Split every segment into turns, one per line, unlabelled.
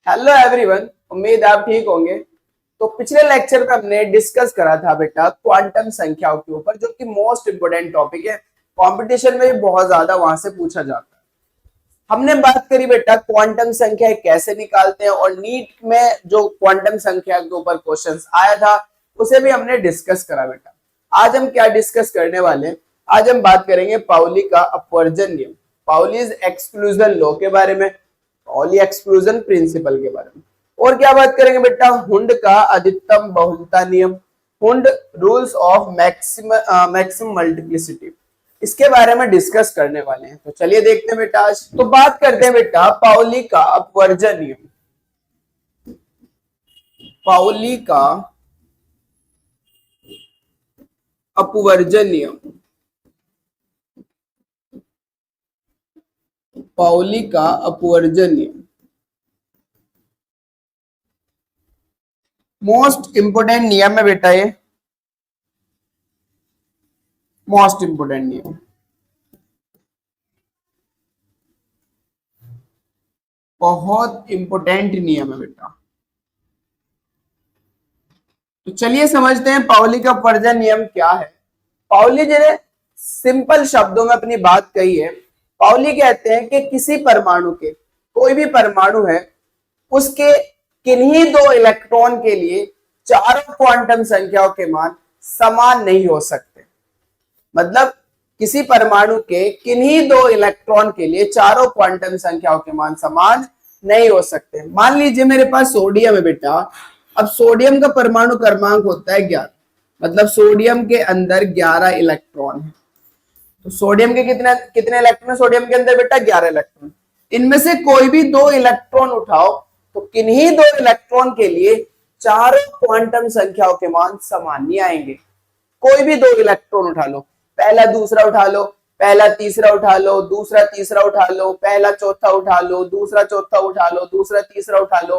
Hello everyone, उम्मीद आप ठीक होंगे। तो पिछले लेक्चर में हमने डिस्कस करा था बेटा क्वांटम संख्याओं के ऊपर, जो कि मोस्ट इंपोर्टेंट टॉपिक है। कंपटीशन में भी बहुत ज्यादा वहां से पूछा जाता है। हमने बात करी बेटा क्वांटम संख्या कैसे निकालते हैं, और नीट में जो क्वांटम संख्या के ऊपर क्वेश्चंस आया था उसे भी हमने डिस्कस करा बेटा। आज हम क्या डिस्कस करने वाले हैं? आज हम बात करेंगे पाउली का अपवर्जन नियम, पाउलीज एक्सक्लूजन लॉ के बारे में, पाउली एक्सक्लूजन प्रिंसिपल के बारे में। और क्या बात करेंगे बेटा? हुंड का अधिकतम बहुलता नियम, Hund rules of maximum multiplicity, इसके बारे में डिस्कस करने वाले हैं। तो चलिए देखते हैं बेटा। आज तो बात करते हैं बेटा पाउली का अपवर्जन नियम। पाउली का अपवर्जन नियम, पाउली का अपवर्जन नियम मोस्ट इंपोर्टेंट नियम है बेटा। ये मोस्ट इंपोर्टेंट नियम, बहुत इंपोर्टेंट नियम है बेटा। तो चलिए समझते हैं पाउली का अपवर्जन नियम क्या है। पाउली जी ने सिंपल शब्दों में अपनी बात कही है। पाउली कहते हैं कि किसी परमाणु के, कोई भी परमाणु है, उसके किन्हीं दो इलेक्ट्रॉन के लिए चारों क्वांटम संख्याओं के मान समान नहीं हो सकते। मतलब किसी परमाणु के किन्हीं दो इलेक्ट्रॉन के लिए चारों क्वांटम संख्याओं के मान समान नहीं हो सकते। मान लीजिए मेरे पास सोडियम है बेटा। अब सोडियम का परमाणु क्रमांक होता है 11, मतलब सोडियम के अंदर 11 इलेक्ट्रॉन है। तो सोडियम के कितने कितने इलेक्ट्रॉन है सोडियम के अंदर बेटा? 11 इलेक्ट्रॉन। इनमें से कोई भी दो इलेक्ट्रॉन उठाओ तो किन्हीं दो इलेक्ट्रॉन के लिए चारों क्वांटम संख्याओं के मान समान नहीं आएंगे। कोई भी दो इलेक्ट्रॉन उठा लो, पहला दूसरा उठा लो, पहला तीसरा उठा लो, दूसरा तीसरा उठा लो, पहला चौथा उठा लो, दूसरा चौथा उठा लो, दूसरा तीसरा उठा लो,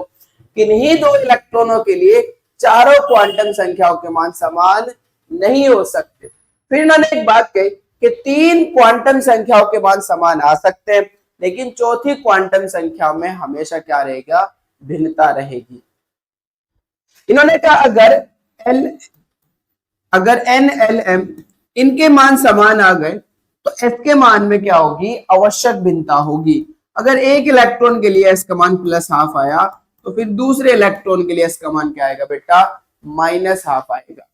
किन्हीं दो इलेक्ट्रॉनों के लिए चारों क्वांटम संख्याओं के मान समान नहीं हो सकते। फिर इन्होंने एक बात कही कि तीन क्वांटम संख्याओं के मान समान आ सकते हैं, लेकिन चौथी क्वांटम संख्या में हमेशा क्या रहेगा? भिन्नता रहेगी। इन्होंने कहा अगर एन एल एम इनके मान समान आ गए तो एस के मान में क्या होगी? आवश्यक भिन्नता होगी। अगर एक इलेक्ट्रॉन के लिए एस का मान +½ आया तो फिर दूसरे इलेक्ट्रॉन के लिए एस का मान क्या आएगा बेटा? -½ आएगा।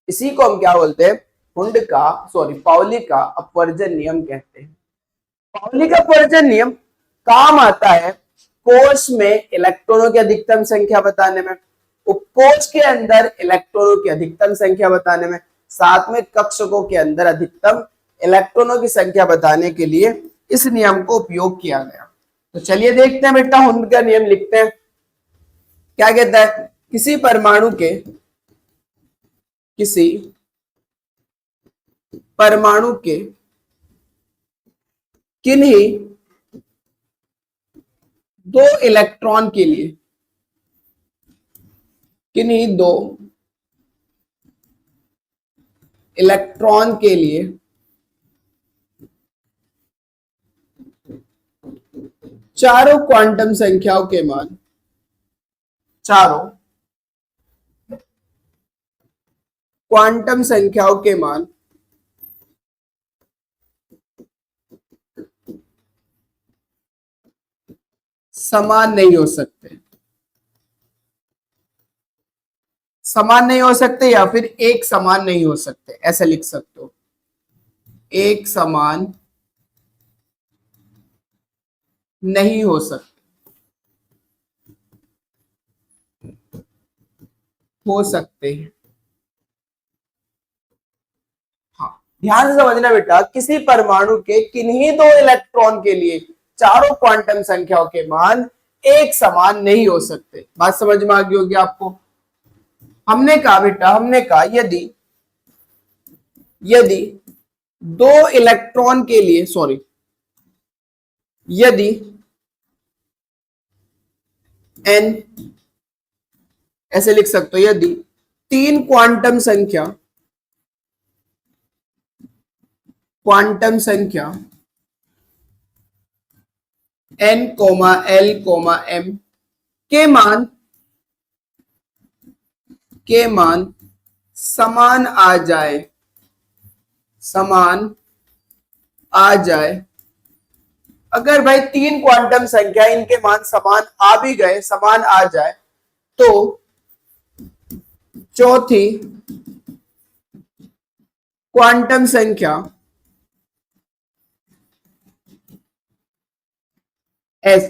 इसी को हम क्या बोलते हैं? पाउली का अपवर्जन नियम कहते हैं। पाउली का अपवर्जन नियम काम आता है कोश में इलेक्ट्रॉनों की अधिकतम संख्या बताने में, उपकोश के अंदर इलेक्ट्रॉनों की अधिकतम संख्या बताने में, साथ में कक्षकों के अंदर अधिकतम इलेक्ट्रॉनों की संख्या बताने के लिए इस नियम को उपयोग किया गया। तो चलिए देखते हैं बेटा, हुंड का नियम लिखते हैं। क्या कहता है? किसी परमाणु के किन्हीं दो इलेक्ट्रॉन के लिए, किन्हीं दो इलेक्ट्रॉन के लिए चारों क्वांटम संख्याओं के मान, चारों क्वांटम संख्याओं के मान समान नहीं हो सकते। समान नहीं हो सकते या फिर एक समान नहीं हो सकते, ऐसा लिख सकते हो। एक समान नहीं हो सकते, हो सकते हैं। हाँ, ध्यान से समझना बेटा, किसी परमाणु के किन्हीं दो इलेक्ट्रॉन के लिए चारों क्वांटम संख्याओं के मान एक समान नहीं हो सकते। बात समझ में आ गई होगी आपको। हमने कहा बेटा, यदि दो इलेक्ट्रॉन के लिए, यदि n, ऐसे लिख सकते हो, यदि तीन क्वांटम संख्या n, l, m के मान समान आ जाए, समान आ जाए। अगर भाई तीन क्वांटम संख्या इनके मान समान आ भी गए, समान आ जाए, तो चौथी क्वांटम संख्या एस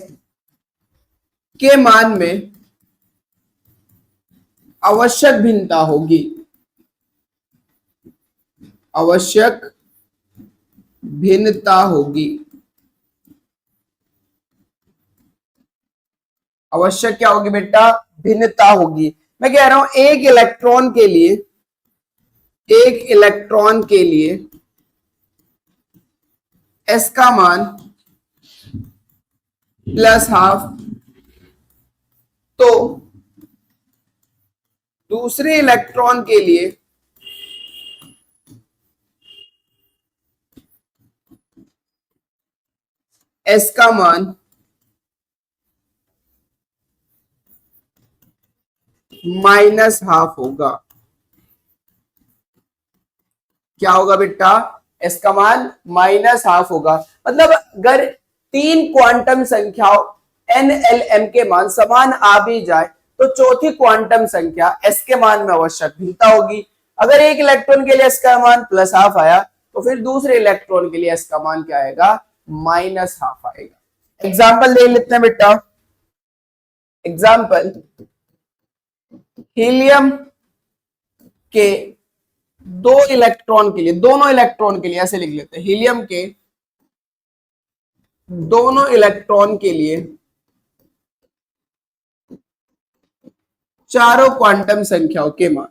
के मान में आवश्यक भिन्नता होगी, आवश्यक भिन्नता होगी। आवश्यक क्या होगी बेटा? भिन्नता होगी। मैं कह रहा हूं एक इलेक्ट्रॉन के लिए एस का मान +½ तो दूसरे इलेक्ट्रॉन के लिए एस का मान -½ होगा। क्या होगा बेटा? एस का मान -½ होगा। मतलब अगर तीन क्वांटम संख्याओं NLM के मान समान आ भी जाए तो चौथी क्वांटम संख्या एस के मान में आवश्यक भिन्नता होगी। अगर एक इलेक्ट्रॉन के लिए एस का मान +½ आया तो फिर दूसरे इलेक्ट्रॉन के लिए एस का मान क्या आएगा? -½ आएगा। एग्जाम्पल दे लेते हैं बेटा। एग्जाम्पल, हीलियम के दो इलेक्ट्रॉन के लिए, दोनों इलेक्ट्रॉन के लिए ऐसे लिख लेते हैं, हीलियम के दोनों इलेक्ट्रॉन के लिए चारों क्वांटम संख्याओं के मान,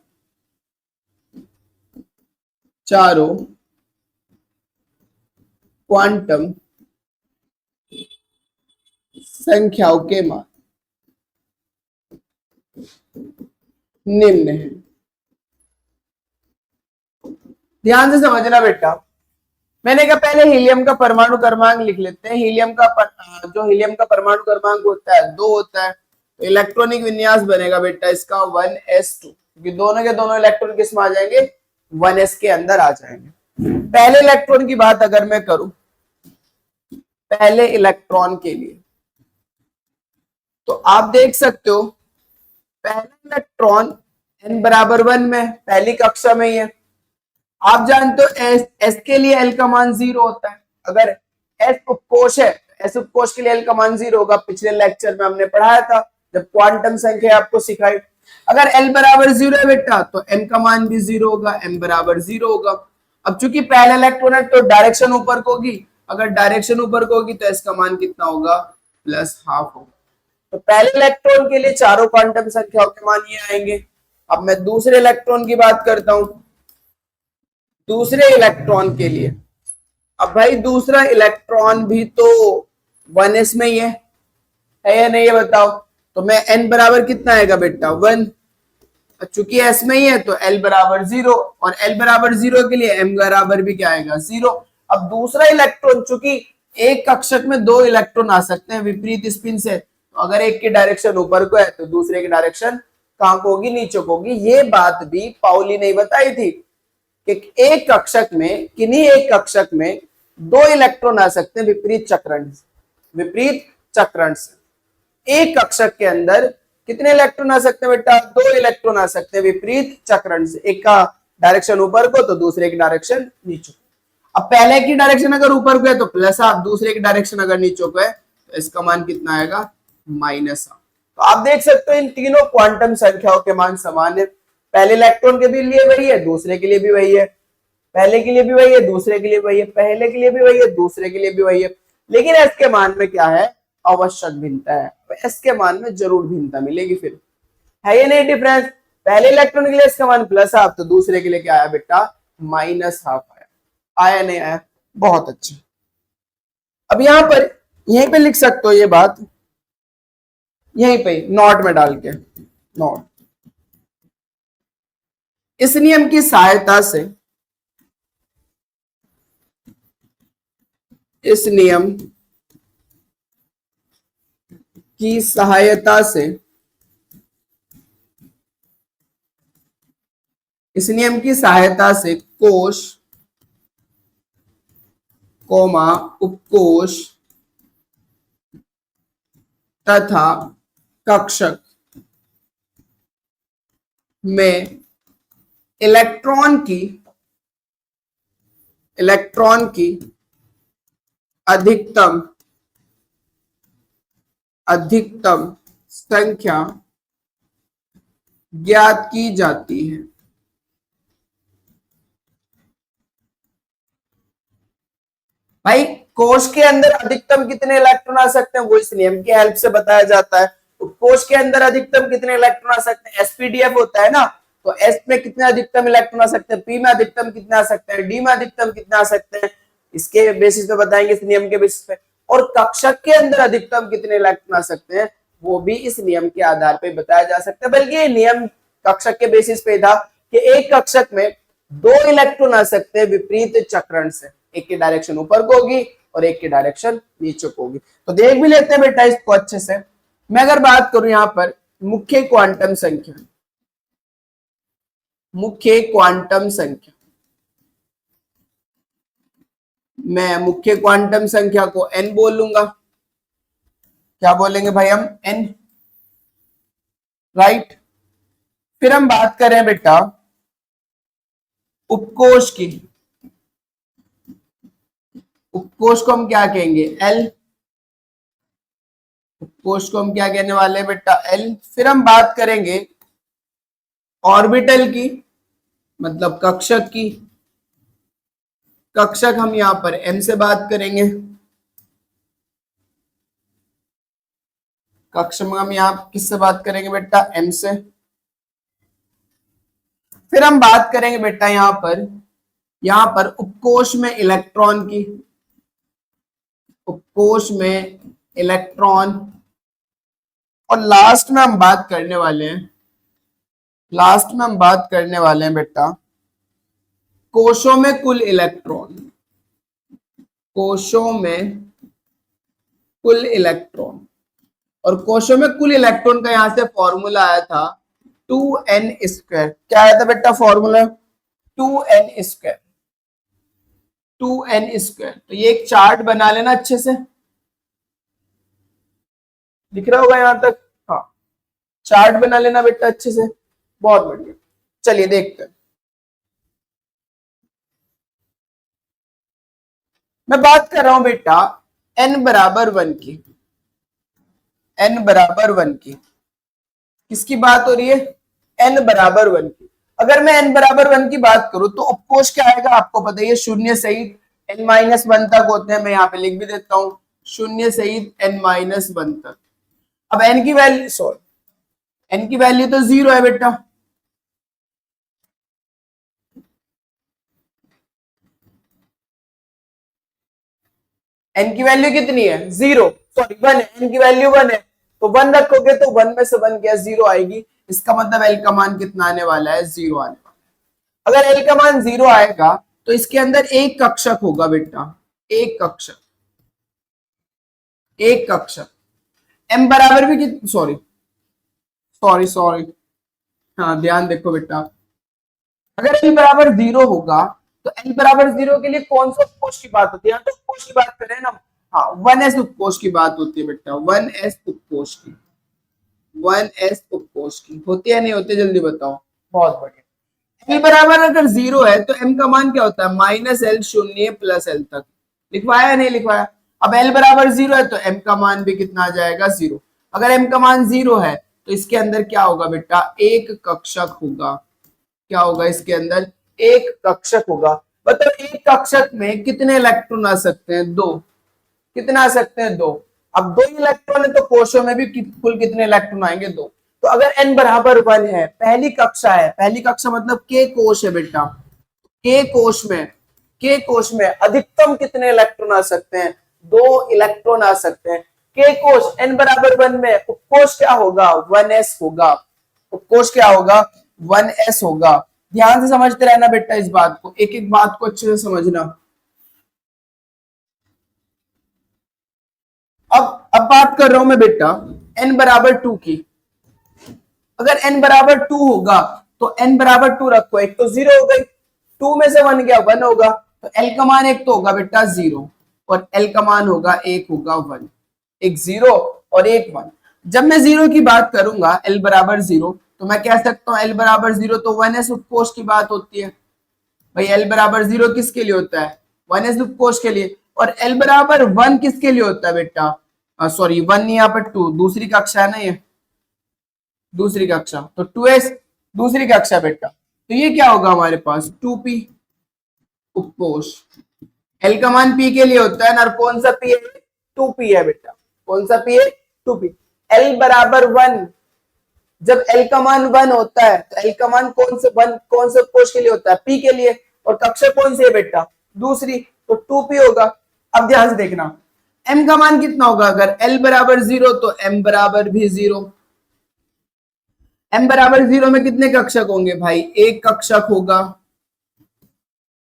चारों क्वांटम संख्याओं के मान निम्न है। ध्यान से समझना बेटा। मैंने कहा पहले हीलियम का परमाणु क्रमांक लिख लेते हैं। जो हीलियम का परमाणु क्रमांक होता है 2 होता है, तो इलेक्ट्रॉनिक विन्यास बनेगा बेटा इसका 1s2, क्योंकि दोनों के दोनों इलेक्ट्रॉन किस में आ जाएंगे? 1s के अंदर आ जाएंगे। पहले इलेक्ट्रॉन की बात अगर मैं करूं, पहले इलेक्ट्रॉन के लिए, तो आप देख सकते हो पहला इलेक्ट्रॉन n = 1 में, पहली कक्षा में ही है। आप जानते हो एस के लिए एल का मान 0 होता है। अगर एस उपकोष है, एस उपकोष के लिए एल का मान 0 होगा। पिछले लेक्चर में हमने पढ़ाया था जब क्वांटम संख्या आपको सिखाई। अगर एल = 0 है बेटा तो एम का मान भी 0 होगा, एम = 0 होगा। अब चूंकि पहला इलेक्ट्रॉन है तो डायरेक्शन ऊपर को होगी। अगर डायरेक्शन ऊपर को होगी तो एस का मान कितना होगा? +½ होगा। तो पहले इलेक्ट्रॉन के लिए चारों क्वांटम संख्याओं के मान ये आएंगे। अब मैं दूसरे इलेक्ट्रॉन की बात करता हूं। दूसरे इलेक्ट्रॉन के लिए, अब भाई दूसरा इलेक्ट्रॉन भी तो 1s में ही है या नहीं, ये बताओ। तो मैं n बराबर कितना आएगा बेटा? 1। चूंकि s में ही है तो l = 0, और l = 0 के लिए m बराबर भी क्या आएगा? 0। अब दूसरा इलेक्ट्रॉन, चूंकि एक कक्षक में दो इलेक्ट्रॉन आ सकते हैं विपरीत स्पिन से, तो अगर एक की डायरेक्शन ऊपर को है तो दूसरे की डायरेक्शन कहां को होगी? नीचे को होगी। ये बात भी पाउली ने बताई थी कि एक कक्षक में, किन्हीं एक कक्षक में दो इलेक्ट्रॉन आ सकते हैं विपरीत चक्रण से। एक कक्षक के अंदर कितने इलेक्ट्रॉन आ सकते हैं बेटा? 2 इलेक्ट्रॉन आ सकते हैं विपरीत चक्रण से। एक का डायरेक्शन ऊपर को तो दूसरे की डायरेक्शन नीचे को। अब पहले की डायरेक्शन अगर ऊपर को है तो +½ दूसरे की डायरेक्शन अगर नीचे को है तो इसका मान कितना आएगा? -½ तो आप देख सकते हो इन तीनों क्वांटम संख्याओं के मान समान है। पहले इलेक्ट्रॉन के भी लिए वही है, दूसरे के लिए भी वही है। पहले के लिए भी वही है, दूसरे के लिए वही है। पहले के लिए भी वही है, दूसरे के लिए भी वही है। लेकिन एस के मान में क्या है? आवश्यक भिन्नता है। एस के मान में जरूर भिन्नता मिलेगी। फिर है ये नहीं डिफरेंस? पहले इलेक्ट्रॉन के लिए इसका मान +½ तो दूसरे के लिए क्या आया बेटा? -½ आया। आया नहीं आया? बहुत अच्छा। अब यहां पर यहीं पे लिख सकते हो ये बात, यहीं पे नोट में डाल के, नोट। इस नियम की सहायता से, इस नियम की सहायता से, इस नियम की सहायता से कोश, कोमा, उपकोश तथा कक्षक में इलेक्ट्रॉन की अधिकतम संख्या ज्ञात की जाती है। भाई कोश के अंदर अधिकतम कितने इलेक्ट्रॉन आ सकते हैं वो इस नियम की हेल्प से बताया जाता है। तो कोश के अंदर अधिकतम कितने इलेक्ट्रॉन आ सकते हैं, एसपीडीएफ होता है ना, तो एस में कितने अधिकतम इलेक्ट्रॉन आ सकते हैं, पी में अधिकतम कितने आ सकते हैं, डी में अधिकतम कितने आ सकते हैं, इसके बेसिस पे बताएंगे, इस नियम के बेसिस पे। और कक्षक के अंदर अधिकतम कितने इलेक्ट्रॉन आ सकते हैं वो भी इस नियम के आधार पर बताया जा सकता है। बल्कि ये नियम कक्षक के बेसिस पे था कि एक कक्षक में 2 इलेक्ट्रॉन आ सकते हैं विपरीत चक्रण से, एक की डायरेक्शन ऊपर को होगी और एक की डायरेक्शन नीचे को होगी। तो देख भी लेते हैं बेटा इसको अच्छे से। मैं अगर बात करूं यहां पर मुख्य क्वांटम संख्या, मैं मुख्य क्वांटम संख्या को n बोल लूंगा। क्या बोलेंगे भाई हम, n, राइट। फिर हम बात करें बेटा उपकोश की, उपकोश को हम क्या कहेंगे, L, उपकोश को हम क्या कहने वाले हैं बेटा, L। फिर हम बात करेंगे ऑर्बिटल की, मतलब कक्षक की, कक्षक हम यहां पर m से बात करेंगे, कक्षक हम यहां किससे बात करेंगे बेटा, m से। फिर हम बात करेंगे बेटा यहां पर उपकोश में इलेक्ट्रॉन की, उपकोश में इलेक्ट्रॉन। और लास्ट में हम बात करने वाले हैं बेटा कोशों में कुल इलेक्ट्रॉन, कोशों में कुल इलेक्ट्रॉन। और कोशों में कुल इलेक्ट्रॉन का यहां से फॉर्मूला आया था 2n²। क्या आया था बेटा फॉर्मूला, 2n², 2n²। तो ये एक चार्ट बना लेना अच्छे से, दिख रहा होगा यहां तक, हाँ चार्ट बना लेना बेटा अच्छे से, बहुत बढ़िया। चलिए देखते हैं। मैं बात कर रहा हूं बेटा n बराबर 1 की, n बराबर 1 की, किसकी बात हो रही है, n बराबर 1 की। अगर मैं n बराबर 1 की बात करूं तो उपकोश क्या आएगा, आपको पता है शून्य सहित n-1 तक होते हैं। मैं यहाँ पे लिख भी देता हूं, शून्य सहित n-1 तक। अब n की वैल्यू तो 0 है बेटा, n की वैल्यू कितनी है, 0, सॉरी 1 है, n की वैल्यू 1 है, तो 1 रखोगे तो 1 में से 1 गया, 0 आएगी। इसका मतलब l का मान कितना आने वाला है, 0 आने वाला है। अगर l का मान 0 आएगा तो इसके अंदर एक कक्षक होगा बेटा, एक कक्षक, एक कक्षक। m बराबर भी सॉरी सॉरी सॉरी हाँ ध्यान देखो बेटा, अगर l बराबर 0 होगा तो l बराबर 0 के लिए कौन सा उपकोश की बात होती है, तो उपकोश की बात करें ना, हाँ 1s उपकोश की बात होती है बेटा, 1s उपकोश की, 1s उपकोश की होती है नहीं होती, जल्दी बताओ। बहुत बढ़िया। l बराबर अगर 0 है तो m का मान क्या होता है, -l, शून्य प्लस l तक। लिखवाया नहीं लिखवाया। अब l बराबर 0 है तो m का मान भी कितना आ जाएगा, 0। अगर m का मान 0 है तो इसके अंदर क्या होगा बेटा, एक कक्षक होगा। क्या होगा इसके अंदर, एक कक्षक होगा। मतलब एक कक्षक में कितने इलेक्ट्रॉन आ सकते हैं, 2। कितने आ सकते हैं, 2। अब 2 इलेक्ट्रॉन है तो कोशों में भी कुल कितने इलेक्ट्रॉन आएंगे, 2। तो अगर n बराबर 1 है, पहली कक्षा है, पहली कक्षा मतलब k कोश है बेटा, k कोश में अधिकतम कितने इलेक्ट्रॉन आ सकते हैं, 2 इलेक्ट्रॉन आ सकते हैं। k कोश n बराबर 1 में उपकोश क्या होगा, 1s होगा। उपकोश क्या होगा, 1s होगा। ध्यान से समझते रहना बेटा इस बात को, एक एक बात को अच्छे से समझना। अब बात कर रहा हूं मैं बेटा n बराबर 2 की। अगर n बराबर 2 होगा तो n बराबर 2 रखो, एक तो 0 हो गई, 2 में से 1 गया 1 होगा, तो l का मान एक तो होगा बेटा 0 और l का मान होगा एक होगा 1, एक 0 और एक 1। जब मैं 0 की बात करूंगा l बराबर 0 तो मैं कह सकता हूं l बराबर 0 तो 1s उपकोष की बात होती है। भाई l बराबर 0 किसके लिए होता है? 1s उपकोष के लिए। और l बराबर 1 किसके लिए होता है बेटा? सॉरी 1 नहीं, यहाँ पर 2, दूसरी कक्षा है ना, ये दूसरी कक्षा, तो 2s दूसरी कक्षा बेटा। तो ये क्या होगा हमारे पास 2p उपकोष। l का मान p के लिए होता है ना, और कौन सा p है? 2p है बेटा। कौन सा p है? 2p। l बराबर 1, जब l का मान 1 होता है तो l का मान कौन से उपकोष के लिए होता है? p के लिए। और कक्षा कौन सी है बेटा? दूसरी, तो 2p होगा। अब ध्यान से देखना m का मान कितना होगा? अगर l बराबर 0 तो m बराबर भी 0। m बराबर 0 में कितने कक्षक होंगे भाई? एक कक्षक होगा।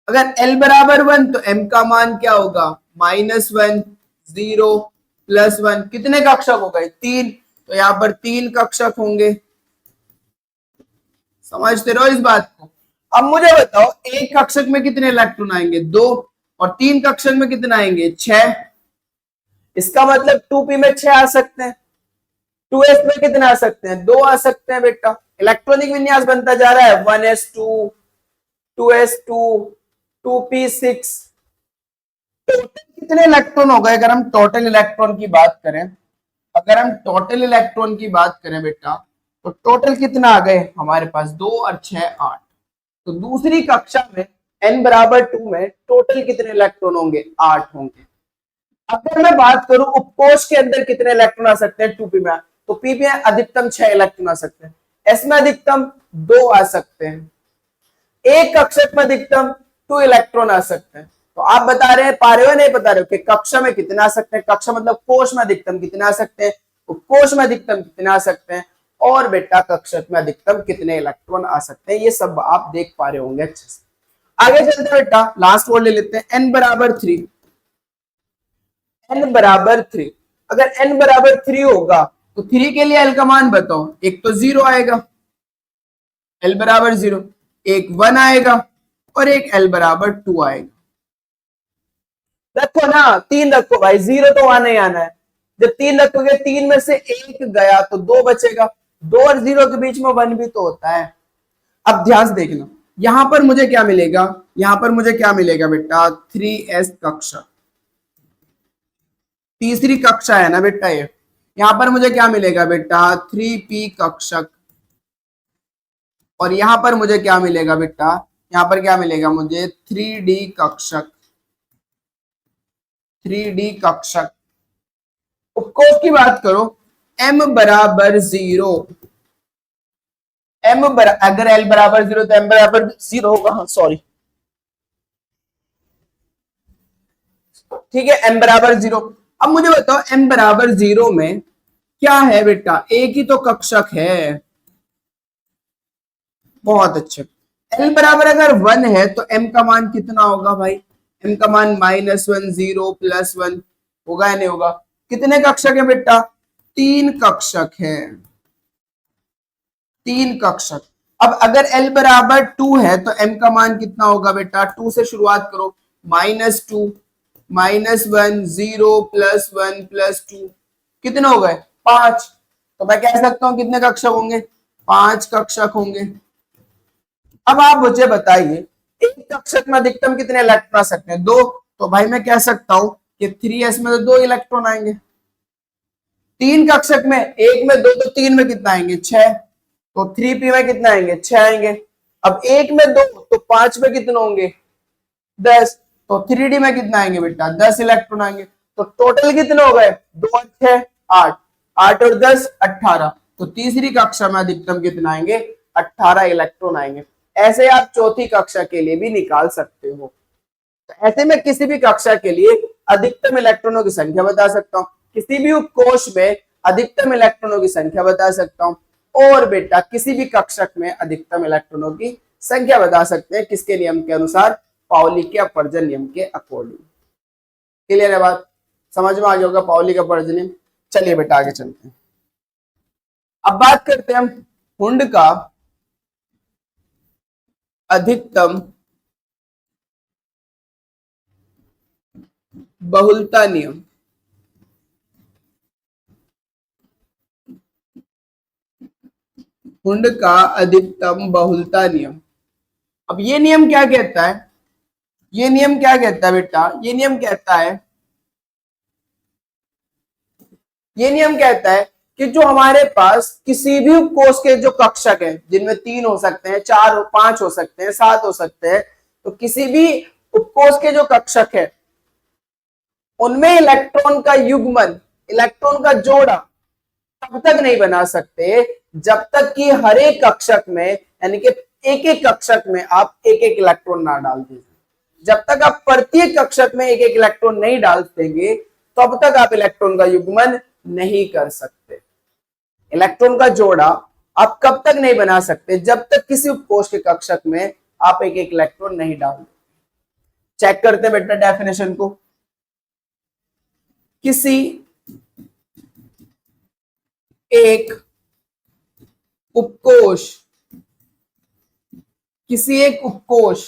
अगर l बराबर 1 तो m का मान क्या होगा? -1, 0, +1, कितने कक्षक हो गए? 3, तो यहां पर 3 कक्षक होंगे। समझते रहो इस बात को। अब मुझे बताओ एक कक्षक में कितने इलेक्ट्रॉन आएंगे? 2, और 3 कक्षक में कितने आएंगे? 6। इसका मतलब 2p में 6 आ सकते हैं, 2s में कितने आ सकते हैं? 2 आ सकते हैं बेटा। इलेक्ट्रॉनिक विन्यास बनता जा रहा है 1s2, 2s2, 2p6। टोटल कितने इलेक्ट्रॉन हो गए? अगर हम टोटल इलेक्ट्रॉन की बात करें, अगर हम टोटल इलेक्ट्रॉन की बात करें बेटा, तो टोटल कितना आ गए हमारे पास? 2 और 6 8। तो दूसरी कक्षा में n बराबर 2 में टोटल कितने इलेक्ट्रॉन होंगे? 8 होंगे। अगर मैं बात करूं उपकोष के अंदर कितने इलेक्ट्रॉन आ सकते हैं 2p में, तो p में अधिकतम 6 इलेक्ट्रॉन आ सकते हैं, s में अधिकतम 2 आ सकते हैं, एक कक्षक में अधिकतम 2 इलेक्ट्रॉन आ सकते हैं। तो आप बता रहे हैं, पा रहे हो नहीं बता रहे हो कि कक्षा में कितना आ सकते हैं? कक्षा मतलब कोष में अधिकतम कितना आ सकते हैं, उपकोष में अधिकतम कितना आ सकते हैं, और बेटा कक्षक में अधिकतम कितने इलेक्ट्रॉन आ सकते हैं। ये सब आप देख पा रहे होंगे अच्छे से। आगे चलते हैं बेटा, लास्ट वर्ड ले लेते हैं, n बराबर 3। n बराबर 3, अगर n बराबर 3 होगा तो 3 के लिए l का मान बताओ। एक तो 0 आएगा, l बराबर 0, एक 1 आएगा और एक l बराबर 2 आएगा। रखो ना, 3 रखो भाई, 0 तो आना ही आना है। जब 3 रखोगे, 3 में से 1 गया तो 2 बचेगा, 2 और 0 के बीच में 1 भी तो होता है। अब ध्यान से देखना, यहां पर मुझे क्या मिलेगा? यहां पर मुझे क्या मिलेगा बेटा? 3s कक्षा, तीसरी कक्षा है ना बेटा ये। यहां पर मुझे क्या मिलेगा बेटा? 3p कक्षक। और यहां पर मुझे क्या मिलेगा बेटा? यहां पर क्या मिलेगा मुझे? 3d कक्षक, 3d कक्षक। उपकोष की बात करो, m बराबर 0, अगर l बराबर 0 तो m बराबर 0 होगा। हाँ सॉरी, ठीक है, m बराबर 0। अब मुझे बताओ m बराबर 0 में क्या है बेटा? एक ही तो कक्षक है। बहुत अच्छे। l बराबर अगर 1 है तो m का मान कितना होगा भाई? m का मान -1, 0, +1 होगा या नहीं होगा? कितने कक्षक है बेटा? 3 कक्षक है, 3 कक्षक। अब अगर l बराबर 2 है तो m का मान कितना होगा बेटा? 2 से शुरुआत करो, -2, -1, 0, +1, +2, कितने हो गए? 5। तो मैं कह सकता हूं कितने कक्षक होंगे? 5 कक्षक होंगे। अब आप मुझे बताइए एक कक्षक में अधिकतम कितने इलेक्ट्रॉन आ सकते हैं? 2। तो भाई मैं कह सकता हूं कि 3s में तो 2 इलेक्ट्रॉन आएंगे। 3 कक्षक में, एक में 2 तो 3 में कितना आएंगे? 6। तो 3p में कितना आएंगे? 6 आएंगे। अब एक में 2 तो 5 में कितने होंगे? 10। तो 3d में कितना आएंगे बेटा? 10 इलेक्ट्रॉन आएंगे। तो टोटल कितने हो गए? 2 और 6 8, 8 और 10 18। तो तीसरी कक्षा में अधिकतम कितना आएंगे? 18 इलेक्ट्रॉन आएंगे। ऐसे आप चौथी कक्षा के लिए भी निकाल सकते हो। तो ऐसे में किसी भी कक्षा के लिए अधिकतम इलेक्ट्रॉनों की संख्या बता सकता हूं, किसी भी उपकोष में अधिकतम इलेक्ट्रॉनों की संख्या बता सकता हूं, और बेटा किसी भी कक्षक में अधिकतम इलेक्ट्रॉनों की संख्या बता सकते हैं। किसके नियम के अनुसार? पाउली के अपवर्जन नियम के अकॉर्डिंग। क्लियर है बात? समझ में आ गया होगा पाउली का अपवर्जन नियम। चलिए बेटा आगे चलते हैं। अब बात करते हैं हम हुंड का अधिकतम बहुलता नियम। हुंड का अधिकतम बहुलता नियम। अब ये नियम क्या कहता है? ये नियम क्या कहता है बेटा? ये नियम कहता है, ये नियम कहता है कि जो हमारे पास किसी भी उपकोष के जो कक्षक हैं, जिनमें 3 हो सकते हैं, 4 5 हो सकते हैं, 7 हो सकते हैं, तो किसी भी उपकोष के जो कक्षक है उनमें इलेक्ट्रॉन का युग्मन, इलेक्ट्रॉन का जोड़ा तब तक नहीं बना सकते जब तक कि हर एक कक्षक में, यानी कि एक एक कक्षक में आप एक एक इलेक्ट्रॉन ना डाल दीजिए। जब तक आप प्रत्येक कक्षक में एक एक इलेक्ट्रॉन नहीं डाल देंगे तब तक आप इलेक्ट्रॉन का युग्मन नहीं कर सकते। इलेक्ट्रॉन का जोड़ा आप कब तक नहीं बना सकते? जब तक किसी उपकोष के कक्षक में आप एक एक इलेक्ट्रॉन नहीं डाल देंगे। चेक करते बेटा डेफिनेशन को। किसी एक उपकोष, किसी एक उपकोष,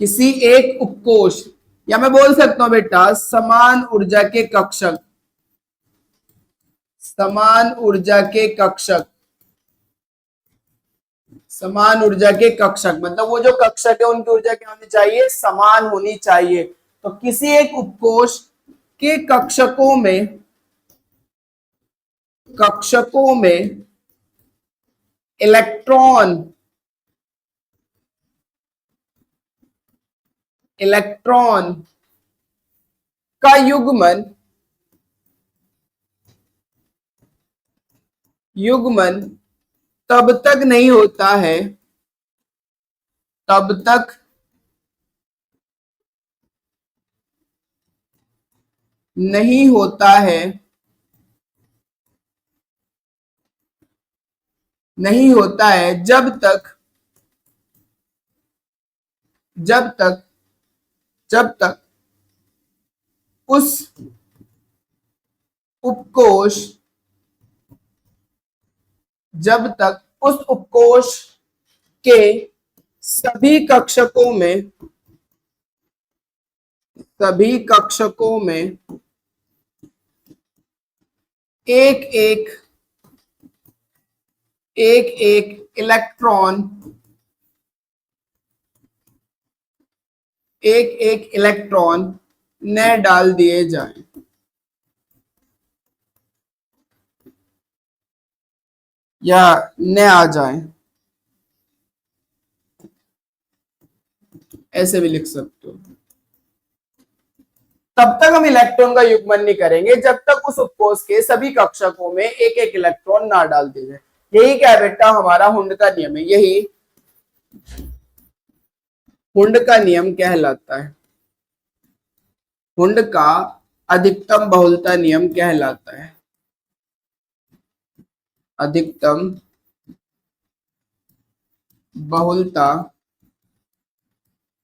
किसी एक उपकोष, या मैं बोल सकता हूं बेटा समान ऊर्जा के कक्षक, समान ऊर्जा के कक्षक, समान ऊर्जा के कक्षक मतलब वो जो कक्षक है उनकी ऊर्जा क्या होनी चाहिए? समान होनी चाहिए। तो किसी एक उपकोष के कक्षकों में, कक्षकों में इलेक्ट्रॉन, इलेक्ट्रॉन का युग्मन, युग्मन तब तक नहीं होता है, तब तक नहीं होता है, नहीं होता है जब तक, जब तक, जब तक उस उपकोष, जब तक उस उपकोष के सभी कक्षकों में, सभी कक्षकों में एक एक, एक एक इलेक्ट्रॉन, एक एक इलेक्ट्रॉन न डाल दिए जाएं। या न आ जाएं, ऐसे भी लिख सकते हो। तब तक हम इलेक्ट्रॉन का युग्मन नहीं करेंगे जब तक उस उपकोष के सभी कक्षकों में एक एक इलेक्ट्रॉन ना डाल दिए जाए। यही क्या है बेटा? हमारा हुंड का नियम है। यही हुंड का नियम कहलाता है। हुंड का अधिकतम बहुलता नियम कहलाता है। अधिकतम बहुलता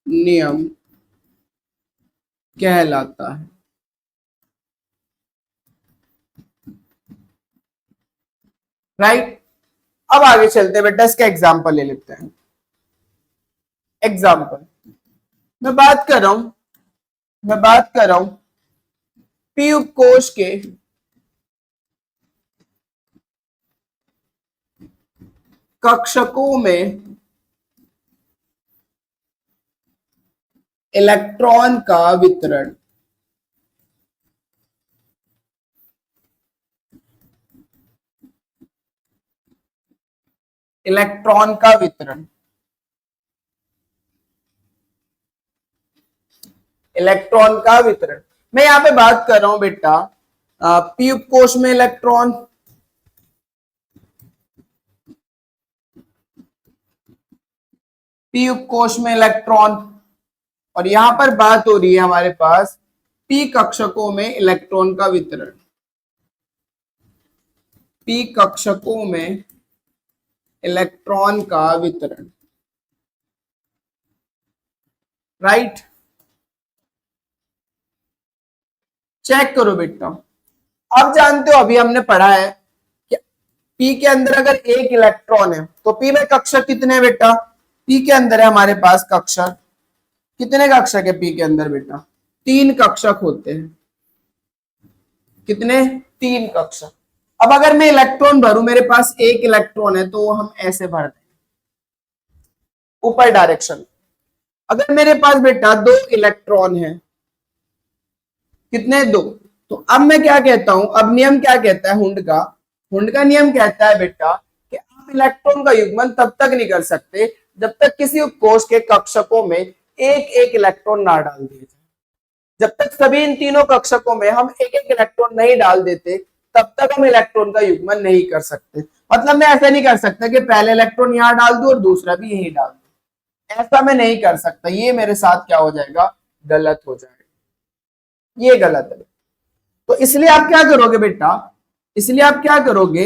नियम कहलाता है। राइट। अब आगे चलते हैं बेटा, इसका एग्जाम्पल ले लेते हैं। एग्जाम्पल मैं बात कर रहा हूं, मैं बात कर रहा हूं पी उपकोष के कक्षकों में इलेक्ट्रॉन का वितरण, इलेक्ट्रॉन का वितरण, इलेक्ट्रॉन का वितरण। मैं यहां पे बात कर रहा हूं बेटा पी उपकोष में इलेक्ट्रॉन, पी उपकोष में इलेक्ट्रॉन, और यहां पर बात हो रही है हमारे पास पी कक्षकों में इलेक्ट्रॉन का वितरण, पी कक्षकों में इलेक्ट्रॉन का वितरण। राइट। चेक करो बेटा। अब जानते हो अभी हमने पढ़ा है कि पी के अंदर अगर एक इलेक्ट्रॉन है तो पी में कक्षक कितने हैं बेटा? पी के अंदर है हमारे पास कक्षक, कितने कक्षक है पी के अंदर बेटा? 3 कक्षक होते हैं। कितने? 3 कक्षक। अब अगर मैं इलेक्ट्रॉन भरूं, मेरे पास एक इलेक्ट्रॉन है तो हम ऐसे भर दें ऊपर डायरेक्शन। अगर मेरे पास बेटा 2 इलेक्ट्रॉन है, कितने? 2। तो अब मैं क्या कहता हूं, अब नियम क्या कहता है हुंड का नियम कहता है बेटा कि आप इलेक्ट्रॉन का युग्मन तब तक नहीं कर सकते जब तक किसी कोश के कक्षकों में एक एक इलेक्ट्रॉन ना डाल दिए जाए। जब तक सभी इन तीनों कक्षकों में हम एक एक इलेक्ट्रॉन नहीं डाल देते तब तक हम इलेक्ट्रॉन का युग्मन नहीं कर सकते। मतलब मैं ऐसा नहीं कर सकता कि पहले इलेक्ट्रॉन यहां डाल दूं और दूसरा भी यही डाल दूं, ऐसा मैं नहीं कर सकता। ये मेरे साथ क्या हो जाएगा? गलत हो जाएगा, ये गलत है। तो इसलिए आप क्या करोगे बेटा? इसलिए आप क्या करोगे?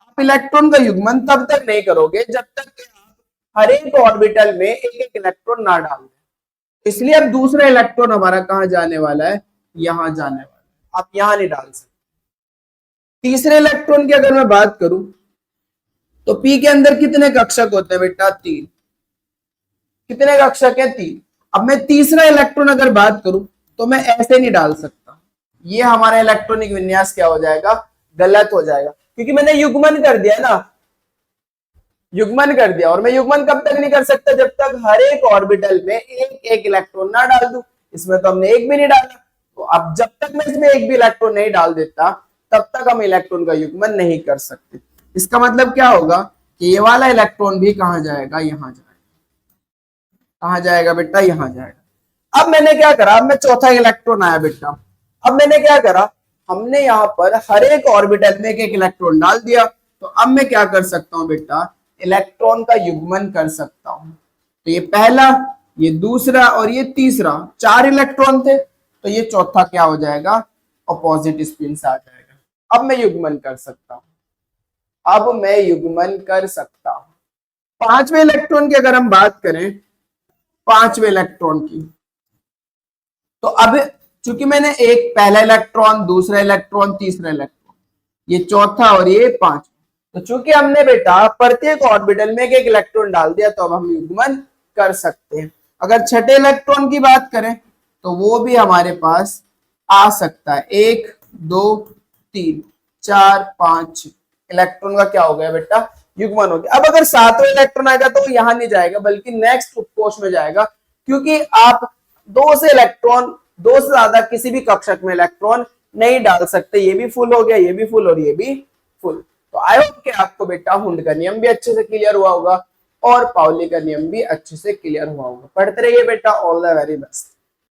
आप इलेक्ट्रॉन का युग्मन तब तक नहीं करोगे जब तक कि आप हर एक ऑर्बिटल में एक एक इलेक्ट्रॉन ना डाल दें। इसलिए अब दूसरा इलेक्ट्रॉन हमारा कहां जाने वाला है? यहां जाने वाला है, आप यहां नहीं डाल सकते। तीसरे इलेक्ट्रॉन की अगर मैं बात करूं तो पी के अंदर कितने कक्षक होते हैं बेटा? 3। कितने कक्षक है? 3। अब मैं तीसरा इलेक्ट्रॉन अगर बात करूं तो मैं ऐसे नहीं डाल सकता, ये हमारा इलेक्ट्रॉनिक विन्यास क्या हो जाएगा? गलत हो जाएगा, क्योंकि मैंने युग्मन कर दिया ना, युग्मन कर दिया। और मैं युग्मन कब तक नहीं कर सकता? जब तक हर एक ऑर्बिटल में एक एक इलेक्ट्रॉन ना डाल दूं। इसमें तो हमने एक भी नहीं डाला, तो अब जब तक मैं इसमें एक भी इलेक्ट्रॉन नहीं डाल देता तब तक हम इलेक्ट्रॉन का युग्मन नहीं कर सकते। इसका मतलब क्या होगा कि ये वाला इलेक्ट्रॉन भी कहां जाएगा? यहां जाएगा। कहां जाएगा बेटा? यहां जाएगा। अब मैंने क्या करा? अब मैं चौथा इलेक्ट्रॉन आया बेटा, अब मैंने क्या करा? हमने यहां पर हर एक ऑर्बिटल में एक एक इलेक्ट्रॉन डाल दिया। तो अब मैं क्या कर सकता हूं बेटा? इलेक्ट्रॉन का युग्मन कर सकता हूं। तो ये पहला, ये दूसरा और ये तीसरा, 4 इलेक्ट्रॉन थे, तो ये चौथा क्या हो जाएगा? अपोजिट स्पिन से आ जाएगा। अब मैं युग्मन कर सकता हूं, अब मैं युग्मन कर सकता हूं। 5वें इलेक्ट्रॉन की अगर हम बात करें, 5वें इलेक्ट्रॉन की, तो अब चूंकि मैंने एक पहला इलेक्ट्रॉन, दूसरा इलेक्ट्रॉन, तीसरा इलेक्ट्रॉन, ये चौथा और ये 5, तो चूंकि हमने बेटा प्रत्येक ऑर्बिटल में एक एक इलेक्ट्रॉन डाल दिया तो अब हम युग्मन कर सकते हैं। अगर छठे इलेक्ट्रॉन की बात करें तो वो भी हमारे पास आ सकता है। 1 2 3 4 5 इलेक्ट्रॉन का क्या हो गया बेटा? युग्मन हो गया। अब अगर 7वां इलेक्ट्रॉन आएगा तो यहां नहीं जाएगा बल्कि नेक्स्ट उपकोष में जाएगा, क्योंकि आप 2 से इलेक्ट्रॉन, 2 से ज्यादा किसी भी कक्षक में इलेक्ट्रॉन नहीं डाल सकते। ये भी फुल हो गया, ये भी फुल और ये भी फुल। तो आई होप कि आपको बेटा हुंड का नियम भी अच्छे से क्लियर हुआ होगा और पाउली का नियम भी अच्छे से क्लियर हुआ होगा। पढ़ते रहिए बेटा। All the very best.